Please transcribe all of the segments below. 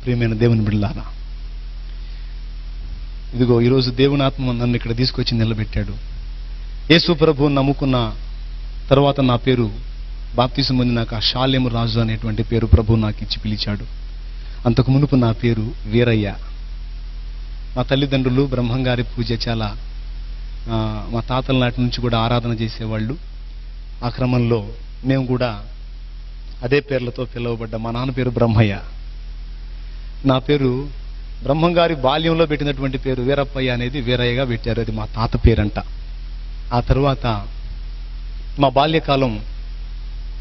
ప్రియమైన దేవుని బిడ్డలారా, ఇదిగో ఈరోజు దేవుని ఆత్మ నన్ను ఇక్కడ తీసుకొచ్చి నిలబెట్టాడు. యేసు ప్రభువుని నమ్ముకున్న తర్వాత నా పేరు బాప్తిసం పొందినాక షాలేము రాజు అనేటువంటి పేరు ప్రభువు నాకు ఇచ్చి పిలిచాడు. అంతకు మునుపు నా పేరు వీరయ్య. మా తల్లిదండ్రులు బ్రహ్మంగారి పూజ చాలా మా తాతల నాటి నుంచి కూడా ఆరాధన చేసేవాళ్ళు. ఆ క్రమంలో మేము కూడా అదే పేర్లతో పిలువబడ్డ. మా నాన్న పేరు బ్రహ్మయ్య, నా పేరు బ్రహ్మంగారి బాల్యంలో పెట్టినటువంటి పేరు వీరప్పయ్య అనేది వీరయ్యగా పెట్టారు. అది మా తాత పేరంట. ఆ తరువాత మా బాల్యకాలం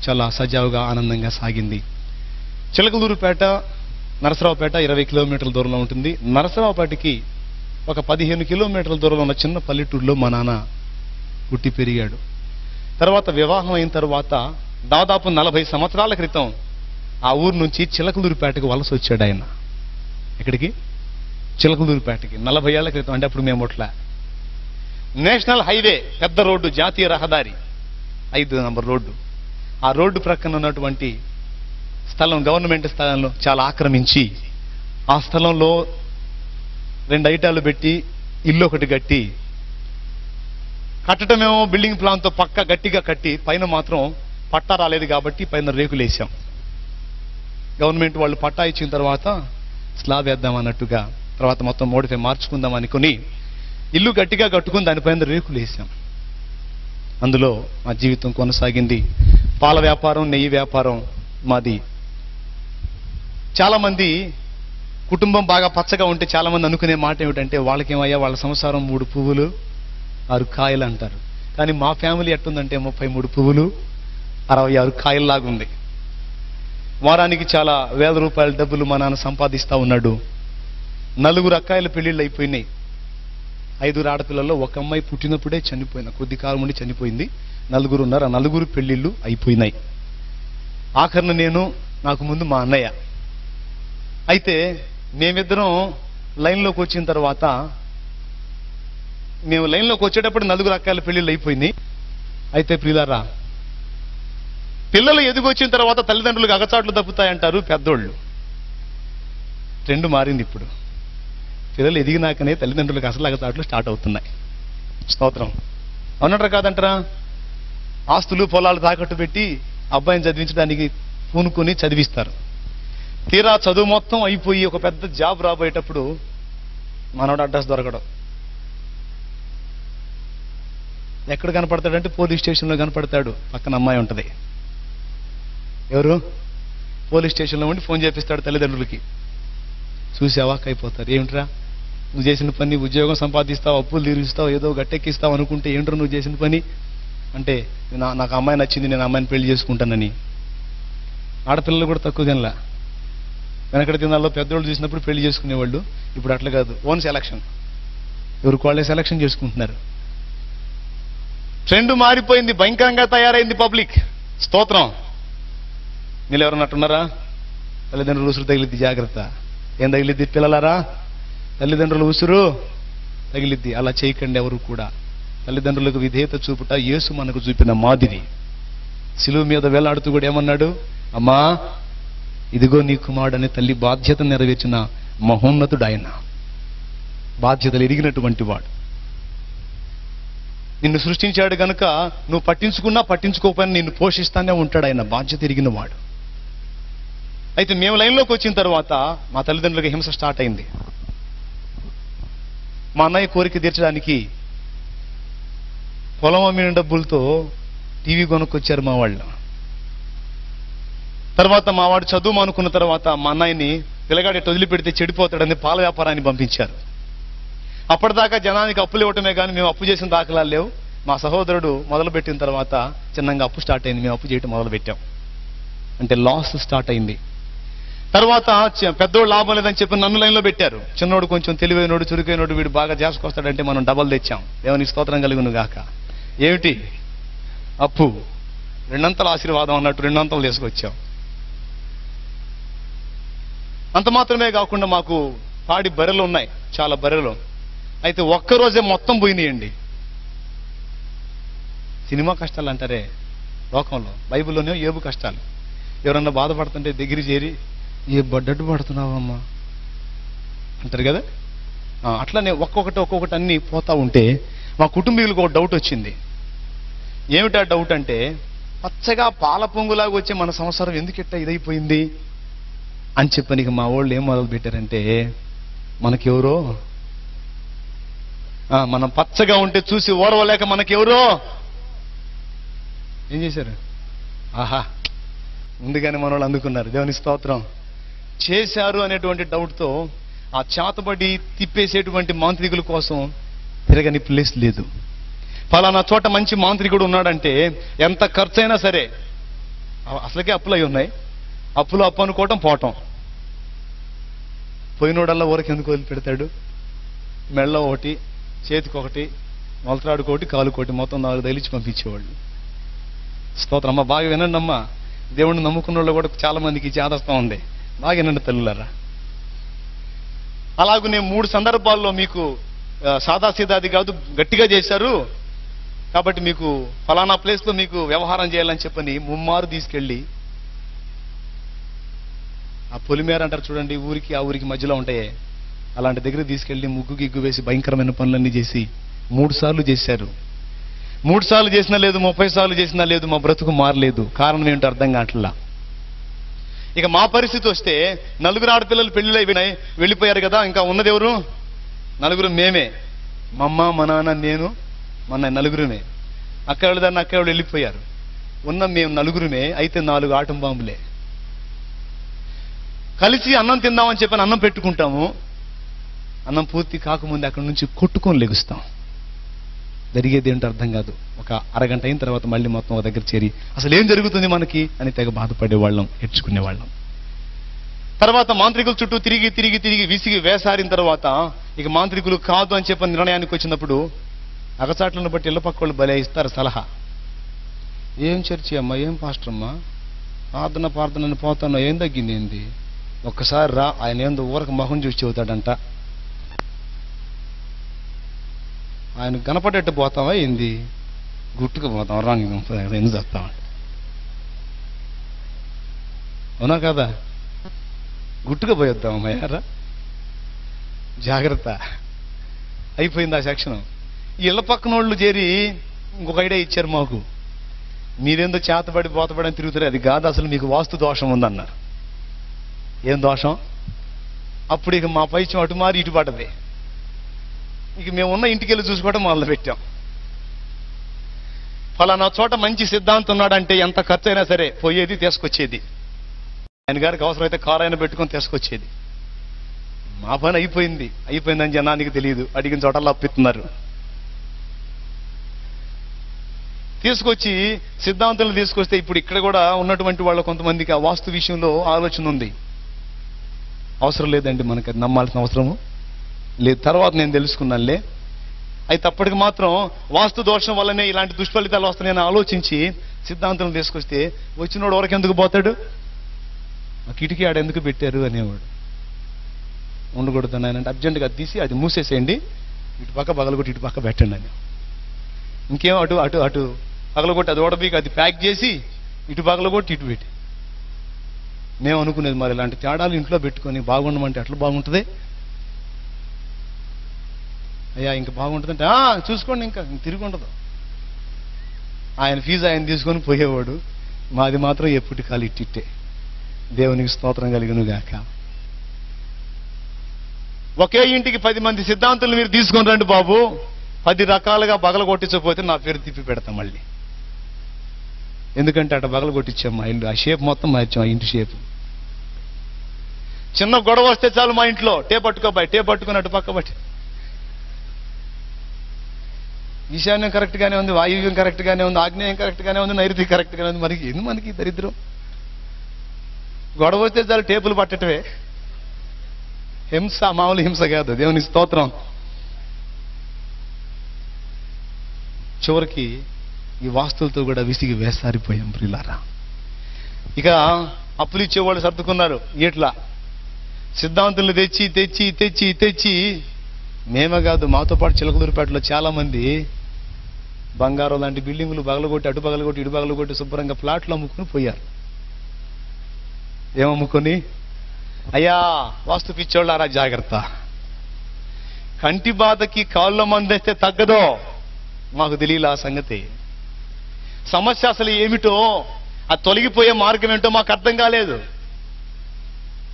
చాలా సజావుగా ఆనందంగా సాగింది. చిలకలూరుపేట నరసరావుపేట 20 కిలోమీటర్ల దూరంలో ఉంటుంది. నరసరావుపేటకి ఒక 15 కిలోమీటర్ల దూరంలో ఉన్న చిన్న పల్లెటూరులో మా నాన్న పుట్టి పెరిగాడు. తర్వాత వివాహం అయిన తర్వాత దాదాపు 40 సంవత్సరాల క్రితం ఆ ఊరు నుంచి చిలకలూరుపేటకు వలస వచ్చాడు ఆయన. ఎక్కడికి? చిలకలూరుపేటకి. 40 ఏళ్ల క్రితం. అంటే అప్పుడు మేము ఒట్లా. నేషనల్ హైవే, పెద్ద రోడ్డు, జాతీయ రహదారి 5 నంబర్ రోడ్డు. ఆ రోడ్డు ప్రక్కన ఉన్నటువంటి స్థలం గవర్నమెంట్ స్థలంలో చాలా ఆక్రమించి ఆ స్థలంలో 2 ఐటాలు పెట్టి ఇల్లు ఒకటి కట్టి, కట్టడమేమో బిల్డింగ్ ప్లాన్తో పక్క గట్టిగా కట్టి పైన మాత్రం పట్టా రాలేదు కాబట్టి పైన రేకులు వేసాం. గవర్నమెంట్ వాళ్ళు పట్టా ఇచ్చిన తర్వాత స్లాబ్ వేద్దాం అన్నట్టుగా తర్వాత మొత్తం మోడిఫై మార్చుకుందాం అనుకుని ఇల్లు గట్టిగా కట్టుకుని దానిపైన రేకులు వేసాం. అందులో మా జీవితం కొనసాగింది. పాల వ్యాపారం, నెయ్యి వ్యాపారం మాది. చాలా మంది కుటుంబం బాగా పచ్చగా ఉంటే చాలా మంది అనుకునే మాట ఏమిటంటే వాళ్ళకేమయ్యా వాళ్ళ సంసారం 3 పువ్వులు 6 కాయలు అంటారు. కానీ మా ఫ్యామిలీ ఎట్టుందంటే 33 పువ్వులు 66 కాయల్లాగా ఉంది. వారానికి చాలా వేల రూపాయల డబ్బులు మా నాన్న సంపాదిస్తా ఉన్నాడు. 4 అక్కాయిల పెళ్లిళ్ళు అయిపోయినాయి. 5 ఆడపిల్లల్లో ఒక అమ్మాయి పుట్టినప్పుడే చనిపోయింది. కొద్ది కాలం ఉండి చనిపోయింది. 4 ఉన్నారు. ఆ 4 పెళ్లిళ్ళు అయిపోయినాయి. ఆఖరిన నేను, నాకు ముందు మా అన్నయ్య. అయితే మేమిద్దరం లైన్లోకి వచ్చిన తర్వాత, మేము లైన్లోకి వచ్చేటప్పుడు 4 అక్కాయిల పెళ్లిళ్ళు అయిపోయింది. అయితే ప్రియులారా, పిల్లలు ఎదిగొచ్చిన తర్వాత తల్లిదండ్రులకు అగచాట్లు తప్పుతాయంటారు పెద్దోళ్ళు. ట్రెండ్ మారింది ఇప్పుడు. పిల్లలు ఎదిగినాకనే తల్లిదండ్రులకు అసలు అగచాట్లు స్టార్ట్ అవుతున్నాయి. స్తోత్రం. అవునంటారా కాదంటారా? ఆస్తులు పొలాలు తాకట్టు పెట్టి అబ్బాయిని చదివించడానికి పూనుకొని చదివిస్తారు. తీరా చదువు మొత్తం అయిపోయి ఒక పెద్ద జాబ్ రాబోయేటప్పుడు మనోడు అడ్రస్ దొరకడం. ఎక్కడ కనపడతాడంటే పోలీస్ స్టేషన్లో కనపడతాడు. పక్కన అమ్మాయి ఉంటుంది. ఎవరు? పోలీస్ స్టేషన్లో ఉండి ఫోన్ చేపిస్తాడు తల్లిదండ్రులకి. చూసి అవాక్ అయిపోతారు. ఏమిట్రా నువ్వు చేసిన పని? ఉద్యోగం సంపాదిస్తావు, అప్పులు తీరుస్తావు, ఏదో గట్టెక్కిస్తావు అనుకుంటే ఏంట్రా నువ్వు చేసిన పని అంటే, నాకు అమ్మాయి నచ్చింది, నేను అమ్మాయిని పెళ్లి చేసుకుంటానని. ఆడపిల్లలు కూడా తక్కువ తినలా. వెనకటి దినాల్లో పెద్దోళ్ళు చూసినప్పుడు పెళ్లి చేసుకునేవాళ్ళు. ఇప్పుడు అట్లా కాదు, ఓన్ సెలక్షన్. ఎవరికి వాళ్ళే సెలక్షన్ చేసుకుంటున్నారు. ట్రెండ్ మారిపోయింది. భయంకరంగా తయారైంది పబ్లిక్. స్తోత్రం. మీరు ఎవరన్నట్టున్నారా? తల్లిదండ్రులు ఉసురు తగిలిద్ది, జాగ్రత్త. ఏం తగిలిద్ది పిల్లలారా? తల్లిదండ్రులు ఉసురు తగిలిద్ది. అలా చేయకండి ఎవరు కూడా. తల్లిదండ్రులకు విధేయత చూపుట యేసు మనకు చూపిన మాదిరి. శిలువ మీద వేలాడుతూ కూడా ఏమన్నాడు? అమ్మా ఇదిగో నీ కుమారుడు అనే తల్లి బాధ్యత నెరవేర్చిన మహోన్నతుడు ఆయన. బాధ్యతలు ఎరిగినటువంటి వాడు. నిన్ను సృష్టించాడు గనుక నువ్వు పట్టించుకున్నా పట్టించుకోకపోయినా నిన్ను పోషిస్తానే ఉంటాడు ఆయన. బాధ్యత ఎరిగిన వాడు. అయితే మేము లైన్లోకి వచ్చిన తర్వాత మా తల్లిదండ్రులకు హింస స్టార్ట్ అయింది. మా అన్నయ్య కోరిక తీర్చడానికి పొలం అమ్మిన డబ్బులతో టీవీ కొనుక్కొచ్చారు మా వాళ్ళు. తర్వాత మా వాడు చదువు మానుకున్న తర్వాత మా అన్నయ్యని పిల్లగాడి వదిలిపెడితే చెడిపోతాడని పాల వ్యాపారాన్ని పంపించారు. అప్పటిదాకా జనానికి అప్పులు ఇవ్వటమే కానీ మేము అప్పు చేసిన దాఖలాలు లేవు. మా సహోదరుడు మొదలుపెట్టిన తర్వాత చిన్నగా అప్పు స్టార్ట్ అయింది. మేము అప్పు చేయటం మొదలుపెట్టాం. అంటే లాస్ స్టార్ట్ అయింది. తర్వాత పెద్దోడు లాభం లేదని చెప్పి నన్ను లైన్లో పెట్టారు. చిన్నోడు కొంచెం తెలివైనోడు, చురుకైనోడు, వీడు బాగా చేసుకొస్తాడంటే మనం డబల్ తెచ్చాం. దేవునికి స్తోత్రం కలుగును గాక. ఏమిటి? అప్పు. 2 అంతల ఆశీర్వాదం అన్నట్టు 2 అంతలు తీసుకొచ్చాం. అంత మాత్రమే కాకుండా మాకు పాడి బర్రెలు ఉన్నాయి, చాలా బర్రెలు. అయితే ఒక్కరోజే మొత్తం పోయినాయండి. సినిమా కష్టాలు అంటారే లోకంలో, బైబిల్లోనే ఏబు కష్టాలు. ఎవరన్నా బాధపడుతుంటే దగ్గర చేరి, ఏ బడ్డట్టు పడుతున్నావమ్మా, అంటారు కదా. అట్లానే ఒక్కొక్కటి అన్ని పోతా ఉంటే మా కుటుంబీకులకు ఒక డౌట్ వచ్చింది. ఏమిటా డౌట్ అంటే, పచ్చగా పాల పొంగులాగా వచ్చే మన సంసారం ఎందుకు ఇట్లా ఇదైపోయింది అని చెప్పని మా వాళ్ళు ఏం మొదలు పెట్టారంటే, మనకెవరో మనం పచ్చగా ఉంటే చూసి ఓర్వలేక మనకెవరో ఏం చేశారు, ఆహా ముందుగానే మన వాళ్ళు అందుకున్నారు, దేవుని స్తోత్రం, చేశారు అనేటువంటి డౌట్తో ఆ చేతబడి తిప్పేసేటువంటి మాంత్రికుల కోసం తిరగని ప్లేస్ లేదు. ఫలానా చోట మంచి మాంత్రికుడు ఉన్నాడంటే ఎంత ఖర్చు అయినా సరే, అసలుకే అప్పులు అయి ఉన్నాయి, అప్పులు అప్పు అనుకోవటం పోవటం, పోయినోడల్లా ఊరికి ఎందుకు వదిలిపెడతాడు, మెళ్ళ ఒకటి, చేతికి ఒకటి, మొలతరాడుకోటి, కాలుకోటి, మొత్తం 4 తగిలించి పంపించేవాళ్ళు. స్తోత్రం. అమ్మ బాగా వినండి అమ్మా, దేవుడిని నమ్ముకున్న వాళ్ళు కూడా చాలా మందికి చేదస్తా ఉంది, బాగా వినండి తల్లులారా. అలాగూ నేను 3 సందర్భాల్లో మీకు సాదాసీదాది కాదు గట్టిగా చేశారు కాబట్టి మీకు ఫలానా ప్లేస్లో మీకు వ్యవహారం చేయాలని చెప్పని ముమ్మారు తీసుకెళ్ళి, ఆ పొలిమేర అంటారు చూడండి, ఊరికి ఆ ఊరికి మధ్యలో ఉంటాయే, అలాంటి దగ్గర తీసుకెళ్ళి ముగ్గు గిగ్గు వేసి భయంకరమైన పనులన్నీ చేసి 3 సార్లు చేశారు. 3 సార్లు చేసినా లేదు, 30 సార్లు చేసినా లేదు, మా బ్రతుకు మారలేదు. కారణం ఏంటో అర్థం కావట్లా. ఇక మా పరిస్థితి వస్తే 4 ఆడపిల్లలు పెళ్లిళ్ళు అయిపోయినాయి, వెళ్ళిపోయారు కదా, ఇంకా ఉన్నది ఎవరు? 4 మేమే, మా అమ్మ, మా నాన్న, నేను, మన 4 అక్క వాళ్ళదాన్ని అక్క వాళ్ళు వెళ్ళిపోయారు. ఉన్న మేము 4 అయితే 4 ఆటం బాంబులే. కలిసి అన్నం తిందామని చెప్పని అన్నం పెట్టుకుంటాము, అన్నం పూర్తి కాకముందు అక్కడి నుంచి కొట్టుకొని లెగుస్తాం. జరిగేది ఏంటో అర్థం కాదు. ఒక అరగంట అయిన తర్వాత మళ్ళీ మొత్తం ఒక దగ్గర చేరి అసలు ఏం జరుగుతుంది మనకి అని తెగ బాధపడేవాళ్ళం, ఏడ్చుకునేవాళ్ళం. తర్వాత మాంత్రికుల చుట్టూ తిరిగి తిరిగి తిరిగి విసిగి వేసారిన తర్వాత ఇక మాంత్రికులు కాదు అని చెప్పని నిర్ణయానికి వచ్చినప్పుడు అగచాట్లను బట్టి ఇళ్ల పక్క వాళ్ళు భలే ఇస్తారు సలహా. ఏం చర్చి అమ్మా, ఏం పాస్టర్ అమ్మా, ప్రార్థనని పోతానో, ఏం తగ్గింది ఏంది, ఒక్కసారి రా, ఆయన ఏందో ఊరకు మొహం చూసి చెబుతాడంట, ఆయన కనపడేట్టు పోతావా ఏంది, గుట్టుకు పోతాం, రాంగ్ ఎందుకు చెప్తామంట, అవునా కదా, గుట్టుగా పోయొద్దామయ్యారా, జాగ్రత్త. అయిపోయింది ఆ సెక్షన్. ఇళ్ల పక్కన వాళ్ళు చేరి ఇంకొక ఐడియా ఇచ్చారు మాకు, మీరేందో చేతబడి పోతబడి అని తిరుగుతారు, అది కాదు, అసలు మీకు వాస్తు దోషం ఉందన్నారు. ఏం దోషం? అప్పుడు ఇక మా పైచం అటు మారి ఇటు పడ్డది. ఇక మేము ఉన్న ఇంటికి వెళ్ళి చూసుకోవడం మొదలు పెట్టాం. ఫలానా చోట మంచి సిద్ధాంతం ఉన్నాడంటే ఎంత ఖర్చు అయినా సరే పోయేది, తీసుకొచ్చేది. ఆయన గారికి అవసరమైతే కారు అయినా పెట్టుకొని తీసుకొచ్చేది. మా పని అయిపోయిందని జనానికి తెలియదు, అడిగిన చోటల్లో అప్పిస్తున్నారు. తీసుకొచ్చి సిద్ధాంతాలు తీసుకొస్తే ఇప్పుడు ఇక్కడ కూడా ఉన్నటువంటి వాళ్ళ కొంతమందికి ఆ వాస్తు విషయంలో ఆలోచన ఉంది. అవసరం లేదండి, మనకి అది నమ్మాల్సిన అవసరము లేదు, తర్వాత నేను తెలుసుకున్నానులే. అయితే అప్పటికి మాత్రం వాస్తు దోషం వల్లనే ఇలాంటి దుష్ఫలితాలు వస్తున్నాయని ఆలోచించి సిద్ధాంతం తీసుకొస్తే వచ్చినోడు వరకు ఎందుకు పోతాడు, ఆ కిటికీ ఆడ ఎందుకు పెట్టారు అనేవాడు. ఉండకూడదు అంటే అర్జెంటుగా తీసి అది మూసేసేయండి, ఇటు పక్క పగలగొట్టి ఇటు పక్క పెట్టండి అని. ఇంకేం అటు అటు అటు పగలగొట్టి అది ఓడబీకి అది ప్యాక్ చేసి ఇటు పగలగొట్టి ఇటు పెట్టి. మేము అనుకునేది మరి ఇలాంటి తేడాలు ఇంట్లో పెట్టుకొని బాగుండమంటే ఎట్లా బాగుంటుంది అయ్యా, ఇంకా బాగుంటుందంటే చూసుకోండి, ఇంకా తిరిగి ఉండదు. ఆయన ఫీజు ఆయన తీసుకొని పోయేవాడు, మాది మాత్రం ఎప్పటి కాలు ఇట్టిట్టే. దేవునికి స్తోత్రం కలిగిన గాక. ఒకే ఇంటికి 10 మంది సిద్ధాంతులు మీరు తీసుకొని రండి బాబు, 10 రకాలుగా బగల కొట్టించకపోతే నా పేరు తిప్పి పెడతాం మళ్ళీ. ఎందుకంటే అటు బగల కొట్టించాం మా ఇల్లు, ఆ షేప్ మొత్తం మార్చాం, ఆ ఇంటి షేప్. చిన్న గొడవ వస్తే చాలు మా ఇంట్లో టే పట్టుకుని అటు పక్క బట్టి. ఈశాన్యం కరెక్ట్ గానే ఉంది, వాయువ్యం కరెక్ట్ గానే ఉంది, ఆగ్నేయం కరెక్ట్ గానే ఉంది, నైరుతి కరెక్ట్ గానే ఉంది. మనకి దరిద్రం. గొడవ వస్తే చాలు టేపులు పట్టటమే. హింస మామూలు హింస కాదు, దేవుని స్తోత్రం. చివరికి ఈ వాస్తులతో కూడా విసిగి వేసారిపోయాం ప్రియులారా. ఇక అప్పులు ఇచ్చేవాళ్ళు సర్దుకున్నారు. ఇట్లా సిద్ధాంతులు తెచ్చి తెచ్చి తెచ్చి తెచ్చి మేమే కాదు, మాతో పాటు చిలకలూరుపేటలో చాలా మంది బంగారం లాంటి బిల్డింగులు పగలగొట్టి అటు పగలగొట్టి ఇటు పగలగొట్టి శుభ్రంగా ప్లాట్లు అమ్ముకుని పోయారు. ఏమమ్ముకొని? అయ్యా వాస్తు పిచ్చోళ్ళారా జాగ్రత్త, కంటి బాధకి కాళ్ళ మందేస్తే తగ్గదో మాకు తెలియలే ఆ సంగతి. సమస్య అసలు ఏమిటో, ఆ తొలగిపోయే మార్గం ఏంటో మాకు అర్థం కాలేదు.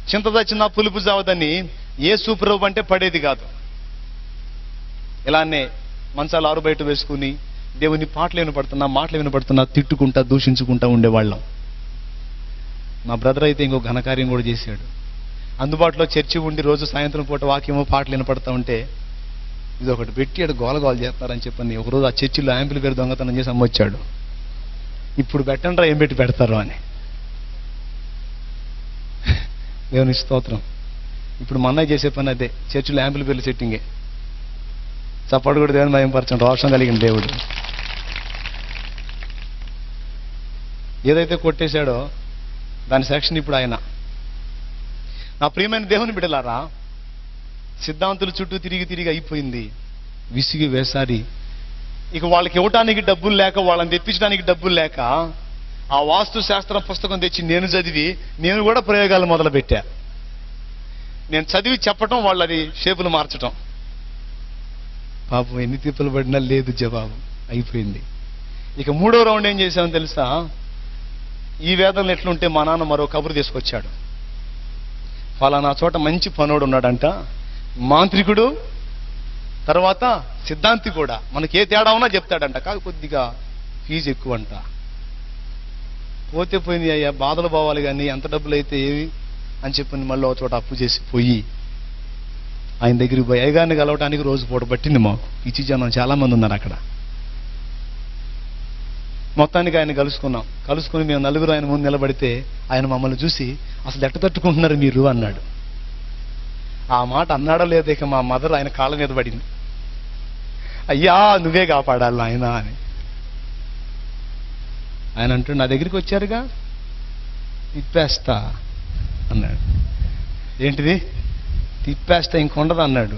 చింత తెచ్చిన పులుపు జావదని యేసు ప్రభు అంటే పడేది కాదు. ఇలానే మంచాలు ఆరు బయట వేసుకుని దేవుని పాటలు వినపడుతున్నా, మాటలు వినపడుతున్నా, తిట్టుకుంటా దూషించుకుంటా ఉండేవాళ్ళం. మా బ్రదర్ అయితే ఇంకో ఘనకార్యం కూడా చేశాడు. అందుబాటులో చర్చి ఉండి రోజు సాయంత్రం పూట వాక్యమో పాటలు వినపడతా ఉంటే ఇది ఒకటి పెట్టి అటు గోలగోలు చేస్తారని చెప్పని ఒకరోజు ఆ చర్చిలో యాంపిల్ పేరు దొంగతనం చేసి అమ్మొచ్చాడు. ఇప్పుడు పెట్టండ్రా ఏం పెట్టి పెడతారు అని. దేవుని స్తోత్రం. ఇప్పుడు మా అన్నయ్య చేసే పని అదే, చర్చిలో యాంపిల్ పేర్లు సెట్టింగే. చప్పడు కూడా దేవుని భయంపరచండి, రోషం కలిగిన దేవుడు. ఏదైతే కొట్టేశాడో దాని సెక్షన్ ఇప్పుడు ఆయన. నా ప్రియమైన దేవుని బిడ్డలారా, సిద్ధాంతుల చుట్టూ తిరిగి తిరిగి అయిపోయింది, విసిగి వేసారి. ఇక వాళ్ళకి ఇవ్వటానికి డబ్బులు లేక, వాళ్ళని తెప్పించడానికి డబ్బులు లేక ఆ వాస్తు శాస్త్రం పుస్తకం తెచ్చి నేను చదివి నేను కూడా ప్రయోగాలు మొదలుపెట్టా. నేను చదివి చెప్పటం, వాళ్ళది షేపులు మార్చటం. పాపం ఎన్ని తిప్పలు పడినా లేదు జవాబు, అయిపోయింది. ఇక 3వ రౌండ్ ఏం చేశామని తెలుసా? ఈ వేదనలు ఎట్లుంటే మా నాన్న మరో కబురు తీసుకొచ్చాడు. ఫలానా చోట మంచి పనోడు ఉన్నాడంట, మాంత్రికుడు, తర్వాత సిద్ధాంతి కూడా, మనకి ఏ తేడా ఉన్నా చెప్తాడంట, కాదు కొద్దిగా ఫీజు ఎక్కువ అంట. పోతే పోయింది అయ్యా, బాధలు పోవాలి కానీ ఎంత డబ్బులు అయితే ఏవి అని చెప్పి మళ్ళీ ఒక చోట అప్పు చేసి పోయి ఆయన దగ్గరికి పోయి అయ్యగారిని కలవటానికి రోజు పూట పట్టింది మాకు. పిచ్చి జనం చాలా మంది ఉన్నారు అక్కడ. మొత్తానికి ఆయన కలుసుకుని మేము నలుగురు ఆయన ముందు నిలబడితే ఆయన మమ్మల్ని చూసి అసలు ఎట్ట తట్టుకుంటున్నారు మీరు అన్నాడు. ఆ మాట అన్నాడో లేదో ఇక మా మదర్ ఆయన కాళ్ళ మీద పడింది. అయ్యా నువ్వే కాపాడాలి ఆయన అని. ఆయన అంటూ నా దగ్గరికి వచ్చారుగా, తిప్పేస్తా అన్నాడు. ఏంటిది తిప్పేస్తా, ఇంకొండదు అన్నాడు.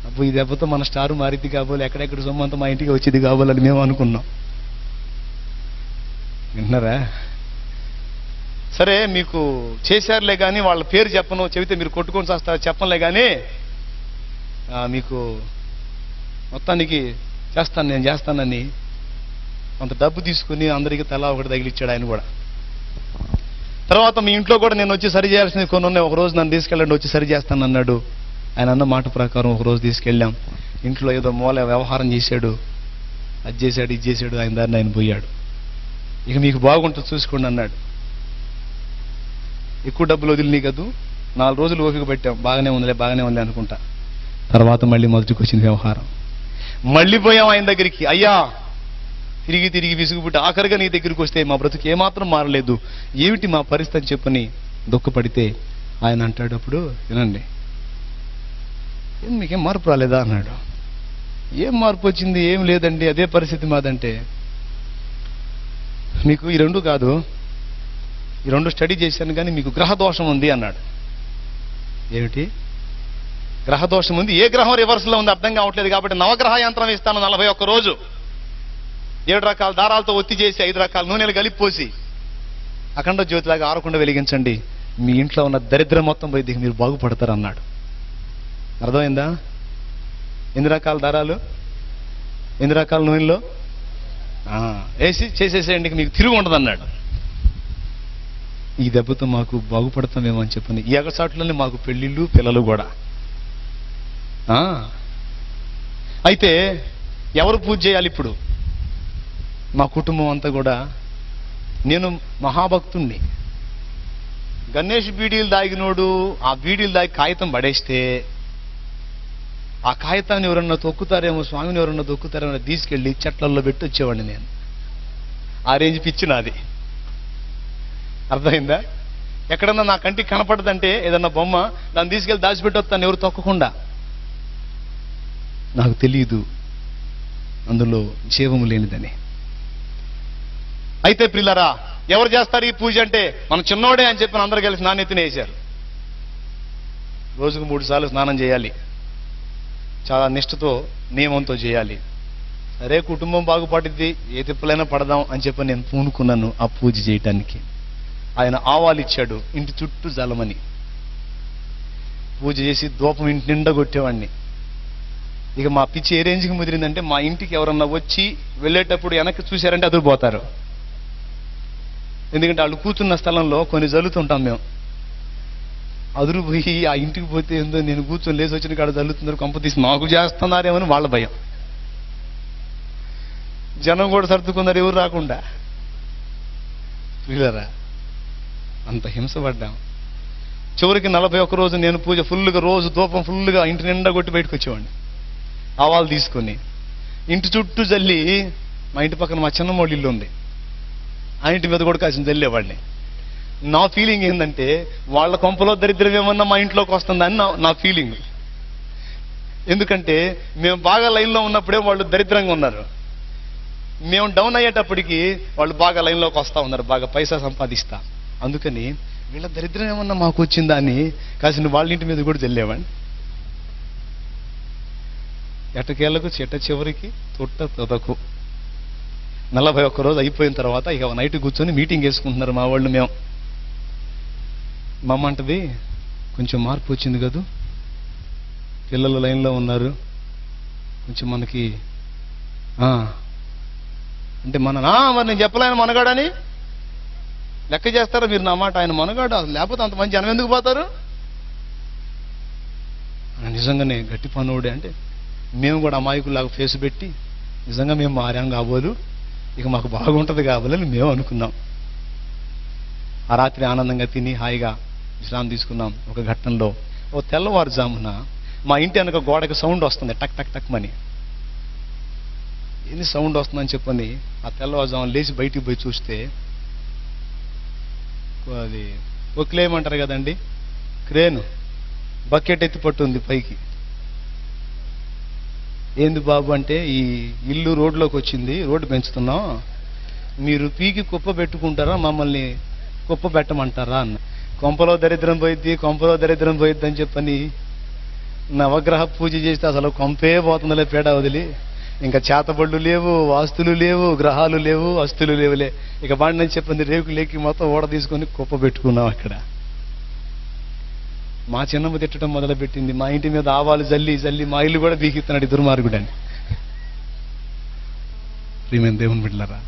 అప్పుడు ఈ దెబ్బతో మన స్టారు మారిద్ది కాబోలు, ఎక్కడెక్కడ సొమ్మంతా మా ఇంటికి వచ్చేది కాబోలని మేము అనుకున్నాం. వింటున్నారా? సరే మీకు చేశారులే కానీ వాళ్ళ పేరు చెప్పను, చెబితే మీరు కొట్టుకొని చేస్తారు, చెప్పనులే కానీ మీకు మొత్తానికి నేను చేస్తానని కొంత డబ్బు తీసుకుని అందరికీ తలా ఒకటి తగిలిచ్చాడు ఆయన కూడా. తర్వాత మీ ఇంట్లో కూడా నేను వచ్చి సరి చేయాల్సింది కొన్ని ఉన్నాయి, ఒకరోజు నన్ను తీసుకెళ్ళండి వచ్చి సరి చేస్తాను అన్నాడు. ఆయన అన్న మాట ప్రకారం ఒకరోజు తీసుకెళ్ళాం. ఇంట్లో ఏదో మూల వ్యవహారం చేశాడు, అది చేశాడు ఇది చేశాడు, ఆయన దారిని ఆయన పోయాడు. ఇక మీకు బాగుంటుంది చూసుకోండి అన్నాడు. ఎక్కువ డబ్బులు వదిలినీ కదూ, 4 రోజులు ఓపిక పెట్టాం, బాగానే ఉంది అనుకుంటా. తర్వాత మళ్ళీ మొదటికి వచ్చింది వ్యవహారం. మళ్ళీ పోయాం ఆయన దగ్గరికి. అయ్యా తిరిగి తిరిగి విసుగుపుట్టి ఆఖరిగా నీ దగ్గరికి వస్తే మా బ్రతుకు ఏమాత్రం మారలేదు, ఏమిటి మా పరిస్థితి అని చెప్పని దుఃఖపడితే ఆయన అంటాడు, అప్పుడు వినండి, మీకేం మార్పు రాలేదా అన్నాడు. ఏం మార్పు వచ్చింది? ఏం లేదండి, అదే పరిస్థితి మాదంటే. మీకు ఈ 2 కాదు, ఈ 2 స్టడీ చేశాను కానీ మీకు గ్రహదోషం ఉంది అన్నాడు. ఏమిటి గ్రహదోషం ఉంది? ఏ గ్రహం రివర్స్లో ఉంది అర్థం కావట్లేదు, కాబట్టి నవగ్రహ యంత్రం ఇస్తాను 41 రోజు, 7 రకాల దారాలతో ఒత్తి చేసి 5 రకాల నూనెలు కలిపిపోసి అఖండ జ్యోతిలాగా ఆరకుండా వెలిగించండి, మీ ఇంట్లో ఉన్న దరిద్రం మొత్తం పోయి మీరు బాగుపడతారు అన్నాడు. అర్థమైందా? ఎన్ని రకాల దారాలు, ఎన్ని రకాల నూనెలో వేసి చేసేసేయండి, మీకు తిరుగు ఉండదు అన్నాడు. ఈ దెబ్బతో మాకు బాగుపడతామేమో అని చెప్పని ఈ ఎగసాట్లోనే మాకు పెళ్ళిళ్ళు పిల్లలు కూడా. అయితే ఎవరు పూజ చేయాలి ఇప్పుడు? మా కుటుంబం అంతా కూడా. నేను మహాభక్తుణ్ణి. గణేష్ బీడీలు దాగినోడు ఆ బీడీలు దాగి కాగితం పడేస్తే ఆ కాగితాన్ని ఎవరన్నా తొక్కుతారేమో, స్వామిని ఎవరన్నా తొక్కుతారేమో తీసుకెళ్ళి చెట్లల్లో పెట్టి వచ్చేవాడిని నేను. ఆ రేంజ్ పిచ్చి నాది. అర్థమైందా? ఎక్కడన్నా నా కంటికి కనపడదంటే ఏదన్నా బొమ్మ, దాన్ని తీసుకెళ్ళి దాచిపెట్టి వస్తాను ఎవరు తొక్కకుండా. నాకు తెలియదు అందులో జీవము లేనిదని. అయితే ప్రియులారా, ఎవరు చేస్తారు ఈ పూజ అంటే మన చిన్నోడే అని చెప్పిన అందరూ కలిసి నాణ్యతనే వేశారు. రోజుకు 3 సార్లు స్నానం చేయాలి, చాలా నిష్ఠతో నియమంతో చేయాలి. సరే కుటుంబం బాగుపడుద్ది, ఏ తిప్పలైనా పడదాం అని చెప్పి నేను పూనుకున్నాను ఆ పూజ చేయటానికి. ఆయన ఆవాలు ఇచ్చాడు, ఇంటి చుట్టూ జలమని పూజ చేసి ధూపం ఇంటి నిండా కొట్టేవాడిని. ఇక మా పిచ్చి ఏ రేంజ్కి ముదిరిందంటే, మా ఇంటికి ఎవరన్నా వచ్చి వెళ్ళేటప్పుడు వెనక్కి చూశారంటే అదిరిపోతారు. ఎందుకంటే వాళ్ళు కూర్చున్న స్థలంలో కొన్ని జల్లుతుంటాం మేము. అదురు పోయి ఆ ఇంటికి పోతే ఏందో, నేను కూర్చొని లేచి వచ్చిన కాడ జల్లుతున్నారు, కొంప తీసి నాకు చేస్తున్నారేమని వాళ్ళ భయం. జనం కూడా సర్దుకున్నారు ఎవరు రాకుండా. వీళ్ళరా అంత హింసపడ్డాం. చివరికి 41 రోజు నేను పూజ ఫుల్గా, రోజు ధూపం ఫుల్గా ఇంటి నిండా కొట్టి బయటకు వచ్చేవాడిని ఆవాలు తీసుకొని. ఇంటి చుట్టూ జల్లి, మా ఇంటి పక్కన మా చిన్నమోళ్ళ ఇల్లు ఉంది, ఆ ఇంటి మీద కూడా కాసిన జల్లేవాడిని. నా ఫీలింగ్ ఏంటంటే, వాళ్ళ కొంపలో దరిద్రం ఏమన్నా మా ఇంట్లోకి వస్తుందని నా ఫీలింగ్. ఎందుకంటే మేము బాగా లైన్లో ఉన్నప్పుడే వాళ్ళు దరిద్రంగా ఉన్నారు, మేము డౌన్ అయ్యేటప్పటికి వాళ్ళు బాగా లైన్లోకి వస్తూ ఉన్నారు, బాగా పైసా సంపాదిస్తా. అందుకని వీళ్ళ దరిద్రం ఏమన్నా మాకు వచ్చిందా అని కాసిన వాళ్ళ ఇంటి మీద కూడా జల్లేవాడిని. ఎట్టకేళ్లకు చెట్ట చివరికి తొట్ట తొదకు 41 రోజు అయిపోయిన తర్వాత ఇక నైట్ కూర్చొని మీటింగ్ వేసుకుంటున్నారు మా వాళ్ళు. మేము మా అమ్మ అంటది, కొంచెం మార్పు వచ్చింది కదూ, పిల్లలు లైన్లో ఉన్నారు, కొంచెం మనకి అంటే మరి నేను చెప్పలేను మనగాడని లెక్క చేస్తారా మీరు నా మాట? ఆయన మనగాడు, లేకపోతే అంతమంది జనం ఎందుకు పోతారు? నిజంగానే గట్టి పనుడే. అంటే మేము కూడా అమాయకులాగా ఫేస్ పెట్టి, నిజంగా మేము మారాం కాబోలు, ఇక మాకు బాగుంటుంది కాబోలని మేము అనుకున్నాం. ఆ రాత్రి ఆనందంగా తిని హాయిగా విశ్రాంతి తీసుకున్నాం. ఒక ఘట్టంలో ఓ తెల్లవారుజామున మా ఇంటి వెనక గోడకి సౌండ్ వస్తుంది, టక్ టక్ టక్ మని. ఏంది సౌండ్ వస్తుందని చెప్పని ఆ తెల్లవారుజామున లేచి బయటికి పోయి చూస్తే, అది ఒక్లేమంటారు కదండి, క్రేను బకెట్ ఎత్తి పట్టుంది పైకి. ఏంది బాబు అంటే, ఈ ఇల్లు రోడ్లోకి వచ్చింది, రోడ్డు పెంచుతున్నాం, మీరు పీకి కుప్ప పెట్టుకుంటారా, మమ్మల్ని కుప్ప పెట్టమంటారా అన్న. కొంపలో దరిద్రం పోయిద్ది, కొంపలో దరిద్రం పోయిద్ది అని చెప్పని నవగ్రహ పూజ చేస్తే అసలు కొంపే పోతుందిలే పేడ వదిలి. ఇంకా చేతబళ్ళు లేవు, వాస్తులు లేవు, గ్రహాలు లేవు, అస్తులు లేవులే. ఇక బాండని చెప్పింది రేకులేకి మొత్తం ఓడ తీసుకొని కుప్ప పెట్టుకున్నాం అక్కడ. మా చిన్నమ్మ తిట్టడం మొదలు పెట్టింది, మా ఇంటి మీద ఆవాలు జల్లి జల్లి మా ఇల్లు కూడా బీకిస్తున్నాడు ఈ దుర్మార్గుడని. ప్రియమైన దేవుని బిడ్డలారా,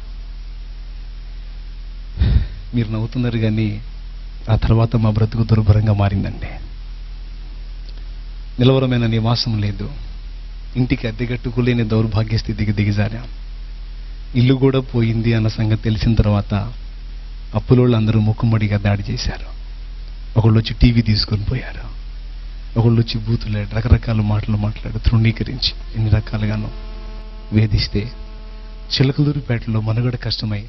మీరు నవ్వుతున్నారు కానీ ఆ తర్వాత మా బ్రతుకు దుర్భరంగా మారిందండి. నిలవరమైన నివాసం లేదు, ఇంటికి అద్దెగట్టుకోలేని దౌర్భాగ్య స్థితికి దిగజారాం. ఇల్లు కూడా పోయింది అన్న సంగతి తెలిసిన తర్వాత అప్పులోళ్ళు అందరూ ముక్కుమ్మడిగా దాడి చేశారు. ఒకళ్ళు వచ్చి టీవీ తీసుకొని పోయారు, ఒకళ్ళు వచ్చి బూతులాడి రకరకాల మాటలు మాట్లాడి తృణీకరించి ఎన్ని రకాలుగానో వేధిస్తే, చిలకలూరుపేటలో మనుగడ కష్టమై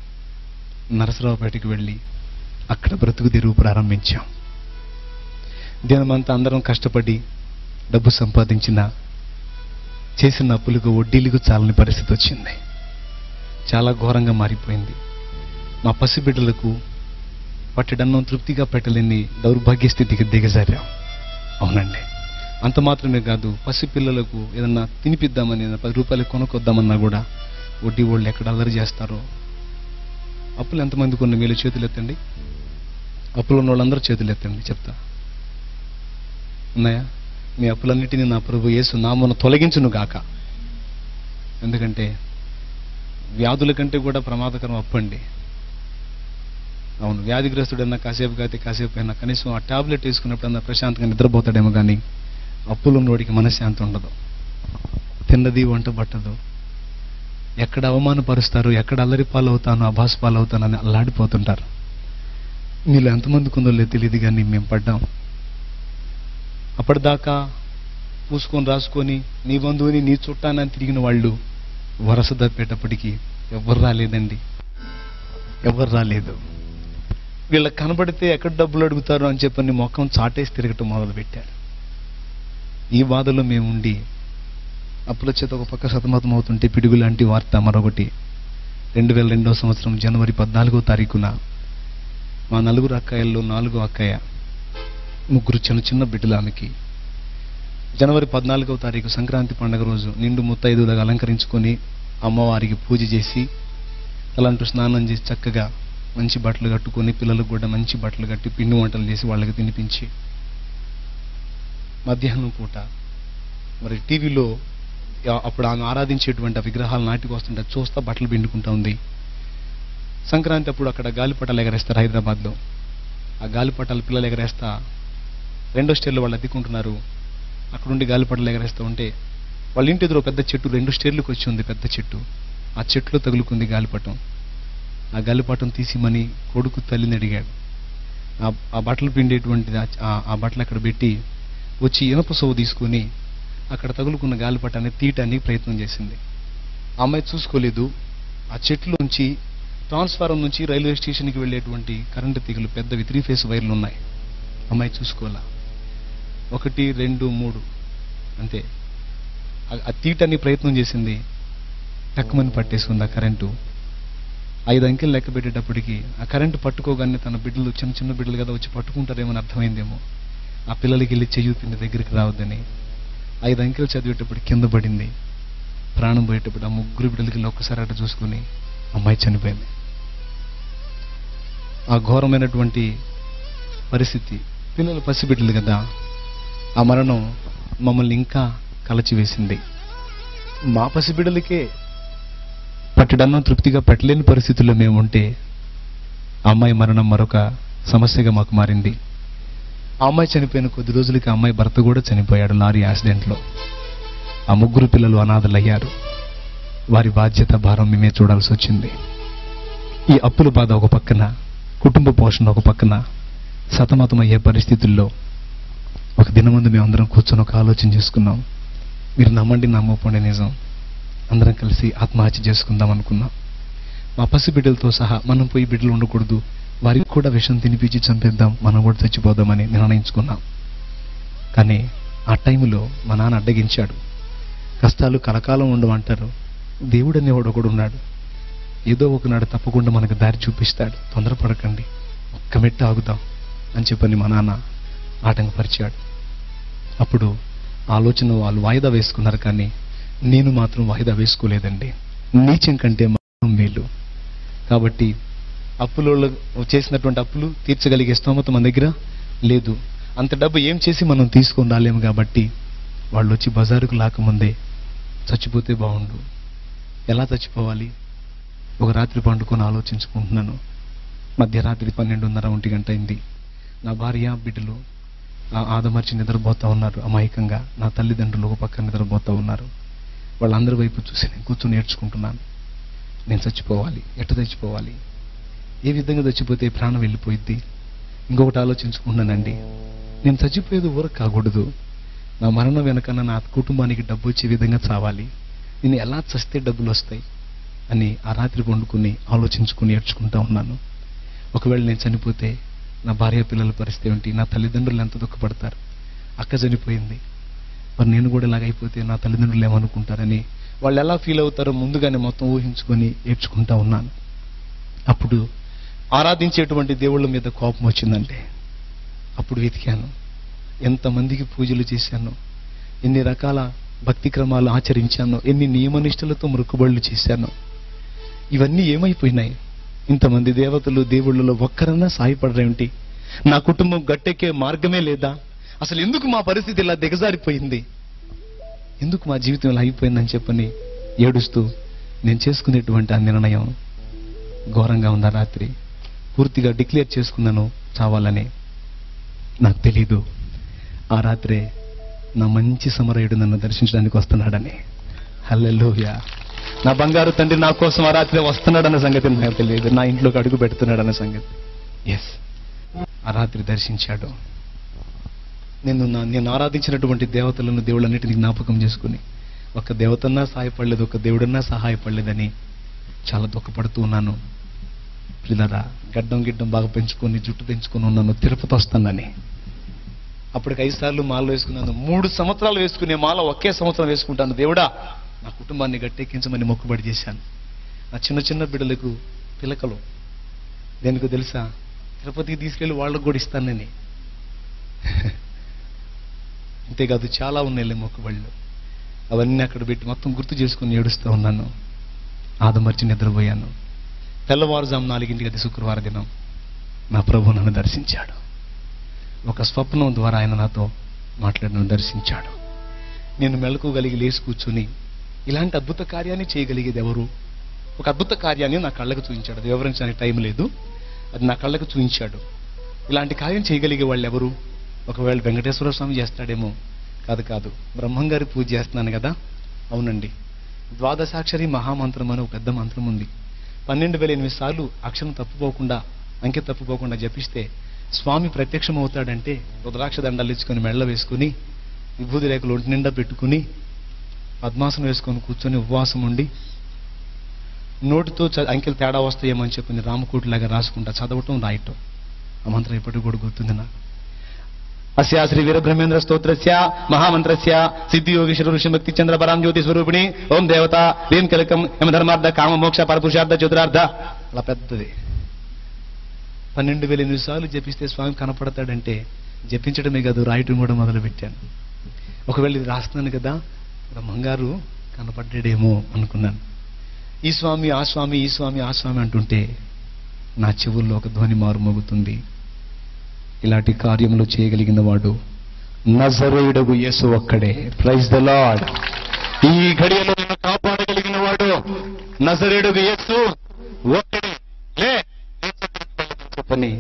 నరసరావుపేటకి వెళ్ళి అక్కడ బ్రతుకు తెరువు ప్రారంభించాం. దినమంతా అందరం కష్టపడి డబ్బు సంపాదించిన చేసిన అప్పులకు వడ్డీలకు చాలని పరిస్థితి వచ్చింది. చాలా ఘోరంగా మారిపోయింది. మా పసిబిడ్డలకు పట్టెడన్నం తృప్తిగా పెట్టలేని దౌర్భాగ్య స్థితికి దిగజారాం. అవునండి, అంత మాత్రమే కాదు, పసిపిల్లలకు ఏదన్నా తినిపిద్దామని 10 రూపాయలు కొనుక్కొద్దామన్నా కూడా వడ్డీ వాళ్ళు ఎక్కడ అల్లరి చేస్తారో. అప్పులు ఎంతమందికి ఉన్న వీళ్ళు చేతులు ఎత్తండి, అప్పులు ఉన్న వాళ్ళందరూ చేతులు ఎత్తండి, చెప్తా. ఉన్నాయా? మీ అప్పులన్నిటినీ నా ప్రభు యేసు నామమున తొలగించును గాక. ఎందుకంటే వ్యాధుల కంటే కూడా ప్రమాదకరం అప్పండి. అవును, వ్యాధిగ్రస్తుడన్నా కాసేపు కాతే కాసేపు అయినా కనీసం ఆ టాబ్లెట్ వేసుకున్నప్పుడన్నా ప్రశాంతంగా నిద్రపోతాడేమో కానీ అప్పులు ఉన్నోడికి మనశ్శాంతి ఉండదు. తిన్నది వంట పట్టదు, ఎక్కడ అవమానపరుస్తారు, ఎక్కడ అల్లరి పాలవుతాను, అభాస్ పాలవుతానని అల్లాడిపోతుంటారు. మీలో ఎంతమందికి ఉందో లేదు తెలియదు కానీ మేము పడ్డాం. అప్పటిదాకా పూసుకొని రాసుకొని నీ బంధువుని నీ చుట్టానని తిరిగిన వాళ్ళు వరస తప్పేటప్పటికీ ఎవరు రాలేదండి, ఎవరు రాలేదు. వీళ్ళకి కనబడితే ఎక్కడ డబ్బులు అడుగుతారు అని చెప్పని మొఖం చాటేసి తిరగటం మొదలుపెట్టారు. ఈ బాధలో మేము ఉండి అప్పుల చేత ఒక పక్క సతమతం అవుతుంటే పిడుగు లాంటి వార్త మరొకటి. 2002వ సంవత్సరం జనవరి 14వ తారీఖున మా 4 అక్కయ్యల్లో 4వ అక్కయ్య 3 చిన్న చిన్న బిడ్డలు ఆమెకి జనవరి 14వ తారీఖు సంక్రాంతి పండుగ రోజు నిండు ముత్తైదువులుగా అలంకరించుకొని అమ్మవారికి పూజ చేసి తలంటూ స్నానం చేసి చక్కగా మంచి బట్టలు కట్టుకొని పిల్లలకు కూడా మంచి బట్టలు కట్టి పిండి వంటలు చేసి వాళ్ళకి తినిపించి మధ్యాహ్నం పూట మరి టీవీలో అప్పుడు ఆమె ఆరాధించేటువంటి ఆ విగ్రహాలు నాటికి వస్తుంటే చూస్తా బట్టలు పిండుకుంటా ఉంది. సంక్రాంతి అప్పుడు అక్కడ గాలిపటాలు ఎగరేస్తారు హైదరాబాద్లో. ఆ గాలిపటాలు పిల్లలు ఎగరేస్తా 2వ స్టేర్లో వాళ్ళు అద్దెకుంటున్నారు. అక్కడుండి గాలిపటాలు ఎగరేస్తూ ఉంటే వాళ్ళ ఇంటి ఎదురు పెద్ద చెట్టు 2 స్టేర్లకు వచ్చి ఉంది, పెద్ద చెట్టు. ఆ చెట్టులో తగులుకుంది గాలిపటం. ఆ గాలిపటం తీసిమని కొడుకు తల్లిని అడిగాడు. ఆ బట్టలు పిండేటువంటిది ఆ బట్టలు అక్కడ పెట్టి వచ్చి ఇనప సోవు తీసుకొని అక్కడ తగులుకున్న గాలిపటాన్ని తీయటానికి ప్రయత్నం చేసింది. ఆ అమ్మాయి చూసుకోలేదు. ఆ చెట్లోంచి ట్రాన్స్ఫారం నుంచి రైల్వే స్టేషన్కి వెళ్ళేటువంటి కరెంటు తీగలు పెద్దవి 3 ఫేస్ వైర్లు ఉన్నాయి. అమ్మాయి చూసుకోవాలా. 1, 2, 3 అంతే. ఆ తీయటానికి ప్రయత్నం చేసింది. టక్కుమని పట్టేసుకుంది ఆ కరెంటు. 5 అంకెలు లెక్క పెట్టేటప్పటికి ఆ కరెంటు పట్టుకోగానే తన బిడ్డలు చిన్న చిన్న బిడ్డలు కదా వచ్చి పట్టుకుంటారేమని అర్థమైందేమో. ఆ పిల్లలకి వెళ్ళి చెయ్యూపింది దగ్గరికి రావద్దని. 5 అంకెలు చదివేటప్పుడు కింద పడింది. ప్రాణం పోయేటప్పుడు ఆ 3 బిడ్డలకి ఒక్కసారి అటు చూసుకుని అమ్మాయి చనిపోయింది. ఆ ఘోరమైనటువంటి పరిస్థితి, పిల్లలు పసిబిడ్డలు కదా, ఆ మరణం మమ్మల్ని ఇంకా కలచివేసింది. మా పసిబిడ్డలకే పట్టడన్నం తృప్తిగా పెట్టలేని పరిస్థితుల్లో మేము ఉంటే ఆ అమ్మాయి మరణం మరొక సమస్యగా మాకు మారింది. ఆ అమ్మాయి చనిపోయిన కొద్ది రోజులకి ఆ అమ్మాయి భర్త కూడా చనిపోయాడు లారీ యాక్సిడెంట్లో. ఆ 3 పిల్లలు అనాథలయ్యారు. వారి బాధ్యత భారం మేమే చూడాల్సి వచ్చింది. ఈ అప్పుల బాధ ఒక పక్కన, కుటుంబ పోషణ ఒక పక్కన సతమతమయ్యే పరిస్థితుల్లో ఒక దినముందు మేమందరం కూర్చొని ఒక ఆలోచన చేసుకున్నాం. మీరు నమ్మండి నమ్మకపోండి, నిజం. అందరం కలిసి ఆత్మహత్య చేసుకుందాం అనుకున్నాం. మా పసిబిడ్డలతో సహా మనం పోయి బిడ్డలు ఉండకూడదు, వారికి కూడా విషం తినిపించి చంపేద్దాం, మనం కూడా చచ్చిపోదామని నిర్ణయించుకున్నాం. కానీ ఆ టైంలో మా నాన్న అడ్డగించాడు. కష్టాలు కలకాలం ఉండమంటారు, దేవుడు అనేవాడు ఒకడు ఉన్నాడు, ఏదో ఒకనాడు తప్పకుండా మనకు దారి చూపిస్తాడు, తొందరపడకండి, ఒక్క మెట్టు ఆగుదాం అని చెప్పని మా నాన్న ఆటంకపరిచాడు. అప్పుడు ఆలోచన వాళ్ళు వాయిదా వేసుకున్నారు, కానీ నేను మాత్రం వాయిదా వేసుకోలేదండి. నీచం కంటే మాత్రం మేలు. కాబట్టి అప్పులలో చేసినటువంటి అప్పులు తీర్చగలిగే స్తోమత మన దగ్గర లేదు. అంత డబ్బు ఏం చేసి మనం తీసుకొని రాలేము. కాబట్టి వాళ్ళు వచ్చి బజారుకు లాకముందే చచ్చిపోతే బాగుండు. ఎలా చచ్చిపోవాలి? ఒక రాత్రి పండుకొని ఆలోచించుకుంటున్నాను. మధ్యరాత్రి 12:30, 1 గంట అయింది. నా భార్య బిడ్డలు ఆదమర్చి నిద్రపోతా ఉన్నారు అమాయకంగా. నా తల్లిదండ్రులు ఒక పక్కన నిద్రపోతా ఉన్నారు. వాళ్ళందరి వైపు చూసి నేను కూర్చొని నేర్చుకుంటున్నాను. నేను చచ్చిపోవాలి, ఎట్ట చచ్చిపోవాలి, ఏ విధంగా చచ్చిపోతే ప్రాణం వెళ్ళిపోయిద్ది. ఇంకొకటి ఆలోచించుకుంటున్నానండి, నేను చచ్చిపోయేది ఊరకు కాకూడదు. నా మరణం వెనకన్నా నా కుటుంబానికి డబ్బు వచ్చే విధంగా చావాలి. నేను ఎలా చస్తే డబ్బులు వస్తాయి అని ఆ రాత్రి పండుకుని ఆలోచించుకుని నేర్చుకుంటా ఉన్నాను. ఒకవేళ నేను చనిపోతే నా భార్య పిల్లల పరిస్థితి ఏంటి? నా తల్లిదండ్రులు ఎంత దుఃఖపడతారు? అక్క చనిపోయింది, మరి నేను కూడా ఇలాగైపోతే నా తల్లిదండ్రులు ఏమనుకుంటారని, వాళ్ళు ఎలా ఫీల్ అవుతారో ముందుగానే మొత్తం ఊహించుకొని ఏడ్చుకుంటా ఉన్నాను. అప్పుడు ఆరాధించేటువంటి దేవుళ్ళ మీద కోపం వచ్చిందంటే అప్పుడు వెతికాను. ఎంతమందికి పూజలు చేశాను, ఎన్ని రకాల భక్తి క్రమాలు ఆచరించాను, ఎన్ని నియమనిష్టలతో మొక్కుబడులు చేశాను. ఇవన్నీ ఏమైపోయినాయి? ఇంతమంది దేవతలు దేవుళ్ళలో ఒక్కరన్నా సాయపడరేమిటి? నా కుటుంబం గట్టెక్కే మార్గమే లేదా? అసలు ఎందుకు మా పరిస్థితి ఇలా దిగజారిపోయింది? ఎందుకు మా జీవితం ఇలా అయిపోయిందని చెప్పని ఏడుస్తూ నేను చేసుకునేటువంటి ఆ నిర్ణయం ఘోరంగా ఉంది. రాత్రి పూర్తిగా డిక్లేర్ చేసుకున్నాను చావాలని. నాకు తెలీదు ఆ రాత్రే నా మంచి సమరయుడు నన్ను దర్శించడానికి వస్తున్నాడని. హల్లెలూయా! నా బంగారు తండ్రి నా కోసం ఆ రాత్రి వస్తున్నాడన్న సంగతి నాకు తెలియదు. నా ఇంట్లోకి అడుగు పెడుతున్నాడన్న సంగతి. ఎస్, ఆ రాత్రి దర్శించాడు. నేను ఆరాధించినటువంటి దేవతలను, దేవుళ్ళన్నిటిని జ్ఞాపకం చేసుకుని ఒక దేవతన్నా సహాయపడలేదు, ఒక దేవుడన్నా సహాయపడలేదని చాలా దుఃఖపడుతూ ఉన్నాను. పిల్లరా, గిడ్డం బాగా పెంచుకొని జుట్టు పెంచుకొని ఉన్నాను. తిరుపతి వస్తానని అప్పటికి 5 సార్లు మాల వేసుకున్నాను. 3 సంవత్సరాలు వేసుకునే మాల ఒకే సంవత్సరం వేసుకుంటాను. దేవుడా, నా కుటుంబాన్ని గట్టెక్కించమని మొక్కుబడి చేశాను. నా చిన్న బిడ్డలకు పిలకలు దేనికో తెలుసా? తిరుపతికి తీసుకెళ్లి వాళ్ళకు కూడా ఇస్తానని. అంతేకాదు చాలా ఉన్నాయి మొక్కుబళ్ళు. అవన్నీ అక్కడ పెట్టి మొత్తం గుర్తు చేసుకుని ఏడుస్తూ ఉన్నాను. ఆదమర్చి నిద్రపోయాను. తెల్లవారుజాము 4 అది శుక్రవార దినం నా ప్రభు నన్ను దర్శించాడు. ఒక స్వప్నం ద్వారా ఆయన నాతో మాట్లాడి నన్ను దర్శించాడు. నేను మెలకువగలిగి లేచి కూర్చుని ఇలాంటి అద్భుత కార్యాన్ని చేయగలిగేది ఎవరు? ఒక అద్భుత కార్యాన్ని నా కళ్ళకు చూపించాడు. అది వివరించడానికి టైం లేదు, అది నా కళ్ళకు చూపించాడు. ఇలాంటి కార్యం చేయగలిగే వాళ్ళు ఎవరు? ఒకవేళ వెంకటేశ్వర స్వామి చేస్తాడేమో. కాదు, బ్రహ్మంగారి పూజ చేస్తున్నాను కదా. అవునండి, ద్వాదశాక్షరి మహామంత్రం అని ఒక పెద్ద మంత్రం ఉంది. 12,008 సార్లు అక్షరం తప్పుపోకుండా, అంకె తప్పుపోకుండా జపిస్తే స్వామి ప్రత్యక్షం అవుతాడంటే రుద్రాక్ష దండాలు ఇచ్చుకొని మెళ్ళ వేసుకుని, విభూతి రేఖలు ఒంటి నిండా పెట్టుకుని, పద్మాసనం వేసుకొని కూర్చొని ఉపవాసం ఉండి, నోటితో అంకెలు తేడా వస్తాయేమో అని చెప్పి రామకోటిలాగా రాసుకుంటా చదవటం, రాయటం. ఆ మంత్రం ఇప్పటికి కూడా గుర్తుంది నాకు. అస్యా శ్రీ వీరబ్రహ్మేంద్ర స్తోత్రస్య మహామంత్రస్య సిద్ధియోగీశ్వర ఋషిభక్తి చంద్ర పరాం జ్యోతి స్వరూపిణి ఓం దేవత వీం కలకం యమధర్మార్థ కామ మోక్ష పరపురుషార్థ చతురార్థ. అలా పెద్దది 12,008 సార్లు జపిస్తే స్వామి కనపడతాడంటే జపించడమే కాదు, రాయటం కూడా మొదలు పెట్టాను. ఒకవేళ ఇది రాస్తున్నాను కదా, బ్రహ్మంగారు కనపడ్డాడేమో అనుకున్నాను. ఈ స్వామి ఆ స్వామి, ఈ స్వామి ఆ స్వామి అంటుంటే నా చెవుల్లో ఒక ధ్వని మారుమోగుతుంది. ఇలాంటి కార్యములు చేయగలిగిన వాడు నజరేయుడగు యేసు ఒక్కడే. Praise the Lord. ఈ ఘడియలో నిన్ను కాపాడగలిగిన వాడు నజరేయుడగు యేసు ఒక్కడే. చెప్పని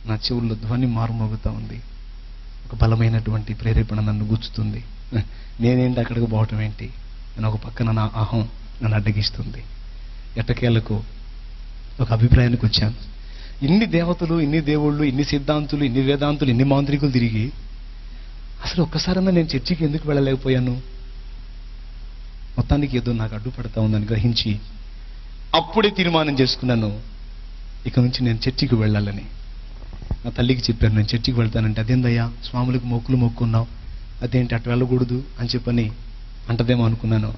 నా చెవుల్లో ధ్వని మారుమోగుతా ఉంది. ఒక బలమైనటువంటి ప్రేరేపణ నన్ను గుచ్చుతుంది. నేనేంటి అక్కడికి పోవటం ఏంటి అని ఒక పక్కన నా అహం నన్ను అడ్డగిస్తుంది. ఎట్టకేలకు ఒక అభిప్రాయానికి వచ్చాను. ఇన్ని దేవతలు, ఇన్ని దేవుళ్ళు, ఇన్ని సిద్ధాంతులు, ఇన్ని వేదాంతులు, ఇన్ని మాంత్రికులు తిరిగి అసలు ఒక్కసారన్నా నేను చర్చికి ఎందుకు వెళ్ళలేకపోయాను? మొత్తానికి ఏదో నాకు అడ్డుపడతా ఉందని గ్రహించి అప్పుడే తీర్మానం చేసుకున్నాను, ఇక నుంచి నేను చర్చికి వెళ్ళాలని. నా తల్లికి చెప్పాను, నేను చర్చికి వెళ్తానంటే అదేందయ్యా స్వాములకు మొక్కులు మొక్కున్నావు, అదేంటి అటు వెళ్ళకూడదు అని చెప్పని అంటదేమో అనుకున్నాను.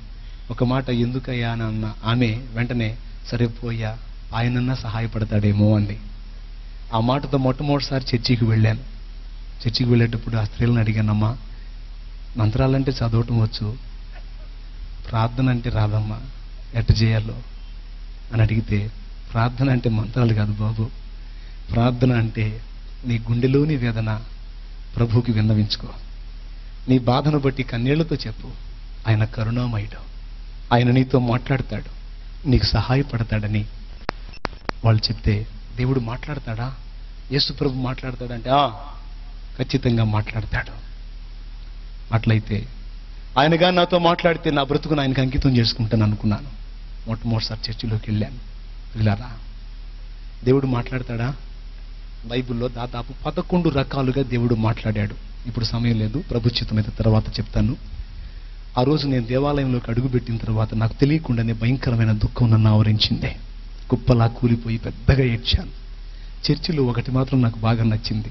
ఒక మాట ఎందుకయ్యా అని అన్న ఆమె వెంటనే సరే పోయా, ఆయనన్నా సహాయపడతాడేమో అంది. ఆ మాటతో మొట్టమొదటిసారి చర్చికి వెళ్ళాను. చర్చికి వెళ్ళేటప్పుడు ఆ స్త్రీలను అడిగానమ్మా, మంత్రాలంటే చదవటం వచ్చు, ప్రార్థన అంటే రాదమ్మా, ఎట్ట చేయాలో అని అడిగితే, ప్రార్థన అంటే మంత్రాలు కాదు బాబు, ప్రార్థన అంటే నీ గుండెలోని వేదన ప్రభువుకి విన్నవించుకో, నీ బాధను బట్టి కన్నీళ్లతో చెప్పు. ఆయన కరుణామయుడు, ఆయన నీతో మాట్లాడతాడు, నీకు సహాయపడతాడని వాళ్ళు చెప్తే, దేవుడు మాట్లాడతాడా, యేసు ప్రభు మాట్లాడతాడంటే ఖచ్చితంగా మాట్లాడతాడు. అట్లయితే ఆయనగా నాతో మాట్లాడితే నా బ్రతుకును ఆయనకు అంకితం చేసుకుంటాను అనుకున్నాను. మొట్టమొదటిసారి చర్చిలోకి వెళ్ళాను. వెళ్ళారా, దేవుడు మాట్లాడతాడా? బైబిల్లో దాదాపు 11 రకాలుగా దేవుడు మాట్లాడాడు. ఇప్పుడు సమయం లేదు, ప్రభుత్వమైతే తర్వాత చెప్తాను. ఆ రోజు నేను దేవాలయంలోకి అడుగుపెట్టిన తర్వాత నాకు తెలియకుండానే భయంకరమైన దుఃఖం నన్ను ఆవరించింది. కుప్పలా కూలిపోయి పెద్దగా ఏడ్చాను. చర్చిలో ఒకటి మాత్రం నాకు బాగా నచ్చింది,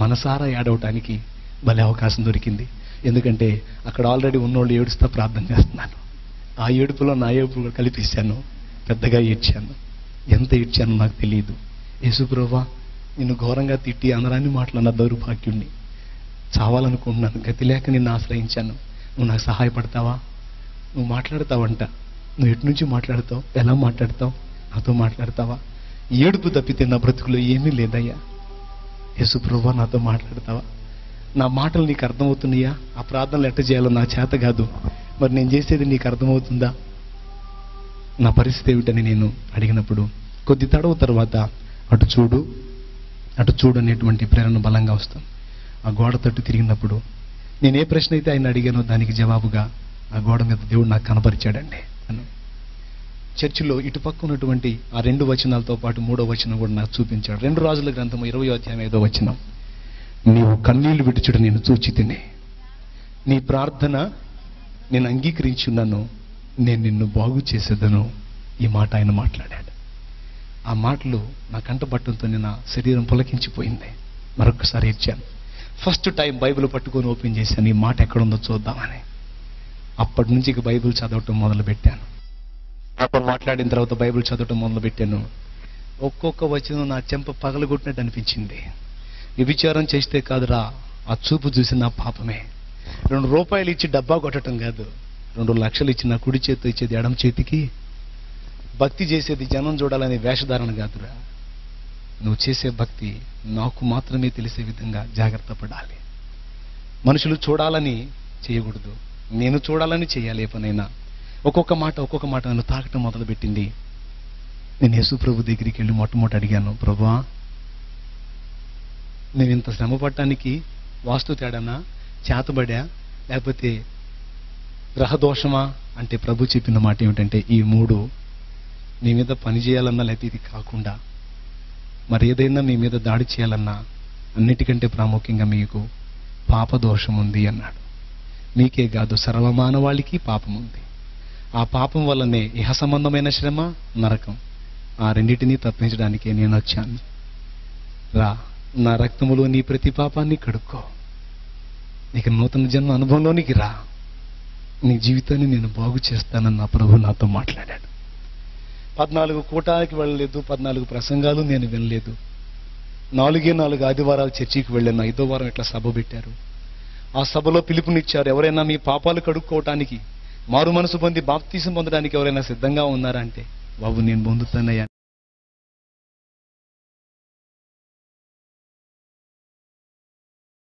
మనసారా ఏడవటానికి భలే అవకాశం దొరికింది. ఎందుకంటే అక్కడ ఆల్రెడీ ఉన్నోళ్ళు ఏడుస్తా ప్రార్థన చేస్తున్నాను. ఆ ఏడుపులో నా ఏడుపు కూడా కలిపేశాను, పెద్దగా ఏడ్చాను. ఎంత ఏడ్చానో నాకు తెలియదు. యేసు ప్రభువా, నిన్ను ఘోరంగా తిట్టి అనరాని మాటలన్న దౌర్భాగ్యుణ్ణి, చావాలనుకుంటున్నాను, గతి లేక నిన్ను ఆశ్రయించాను. నువ్వు నాకు సహాయపడతావా? నువ్వు మాట్లాడతావంట, నువ్వు ఎటు నుంచి మాట్లాడతావు, ఎలా మాట్లాడతావు, నాతో మాట్లాడతావా? ఏడుపు తప్పితే నా బ్రతుకులో ఏమీ లేదయ్యా. యేసు ప్రభువా, నాతో మాట్లాడతావా? నా మాటలు నీకు అర్థమవుతున్నాయా? ఆ ప్రార్థనలు ఎట్ట చేయాలో నా చేత కాదు, మరి నేను చేసేది నీకు అర్థమవుతుందా? నా పరిస్థితి ఏమిటని నేను అడిగినప్పుడు కొద్ది తడవు తర్వాత అటు చూడు అనేటువంటి ప్రేరణ బలంగా వస్తాం. ఆ గోడ తట్టు తిరిగినప్పుడు నేను ఏ ప్రశ్న అయితే ఆయన అడిగానో దానికి జవాబుగా ఆ గోడ మీద దేవుడు నాకు కనపరిచాడండి. చర్చిలో ఇటుపక్క ఉన్నటువంటి ఆ 2 వచనాలతో పాటు 3వ వచనం కూడా నాకు చూపించాడు. 2 రాజుల గ్రంథము 20వ అధ్యాయం 5వ వచనం, నీవు కన్నీళ్లు విడుచుట నేను చూచి తిని, నీ ప్రార్థన నేను అంగీకరించున్నాను, నేను నిన్ను బాగు చేసేదను. ఈ మాట ఆయన మాట్లాడాడు. ఆ మాటలు నా కంటపట్టడంతో నా శరీరం పులకించిపోయింది. మరొకసారి ఇచ్చాను. ఫస్ట్ టైం బైబిల్ పట్టుకొని ఓపెన్ చేశాను, ఈ మాట ఎక్కడుందో చూద్దామని. అప్పటి నుంచి ఇక బైబిల్ చదవటం మొదలు పెట్టాను. అప్పుడు మాట్లాడిన తర్వాత బైబిల్ చదవటం మొదలు పెట్టాను. ఒక్కొక్క వచనం నా చెంప పగలగొట్టినట్టు అనిపించింది. వ్యభిచారం చేస్తే కాదురా, ఆ చూపు చూసి నా పాపమే. 2 రూపాయలు ఇచ్చి డబ్బా కొట్టడం కాదు, 2 లక్షలు ఇచ్చి నా కుడి చేతితో ఇచ్చేది ఎడమ చేతికి. భక్తి చేసేది జనం చూడాలనే వేషధారణ కాదురా. నువ్వు చేసే భక్తి నాకు మాత్రమే తెలిసే విధంగా జాగ్రత్త పడాలి. మనుషులు చూడాలని చేయకూడదు, నేను చూడాలని చేయాలి. ఏ పనైనా ఒక్కొక్క మాట నన్ను తాకటం మొదలుపెట్టింది. నేను యేసు ప్రభు దగ్గరికి వెళ్ళి మొట్టమొదటి అడిగాను, ప్రభువా, మేము ఇంత శ్రమ పడటానికి వాస్తు తేడానా, చేతబడా, లేకపోతే గ్రహదోషమా అంటే ప్రభు చెప్పిన మాట ఏమిటంటే, ఈ మూడు మీ మీద పని చేయాలన్నా, లేకపోతే ఇది కాకుండా మరి ఏదైనా మీ మీద దాడి చేయాలన్నా అన్నిటికంటే ప్రాముఖ్యంగా మీకు పాపదోషం ఉంది అన్నాడు. మీకే కాదు, సర్వమానవాళికి పాపం ఉంది. ఆ పాపం వల్లనే ఇహ సంబంధమైన శ్రమ, నరకం, ఆ రెండింటినీ తప్పించడానికే నేను వచ్చాను. రా, నా రక్తములో నీ ప్రతి పాపాన్ని కడుక్కో, నీకు నూతన జన్మ అనుభవంలోనికి రా, నీ జీవితాన్ని నేను బాగు చేస్తానని నా ప్రభు నాతో మాట్లాడాడు. 14 కూటానికి వెళ్ళలేదు, 14 ప్రసంగాలు నేను వినలేదు. 4 ఆదివారాలు చర్చికి వెళ్ళాను. 5వ వారం ఇట్లా సభ పెట్టారు. ఆ సభలో పిలుపునిచ్చారు, ఎవరైనా మీ పాపాలు కడుక్కోవటానికి, మారు మనసు పొంది బాప్తీసం పొందడానికి ఎవరైనా సిద్ధంగా ఉన్నారా అంటే, బాబు నేను పొందుతానయ్యా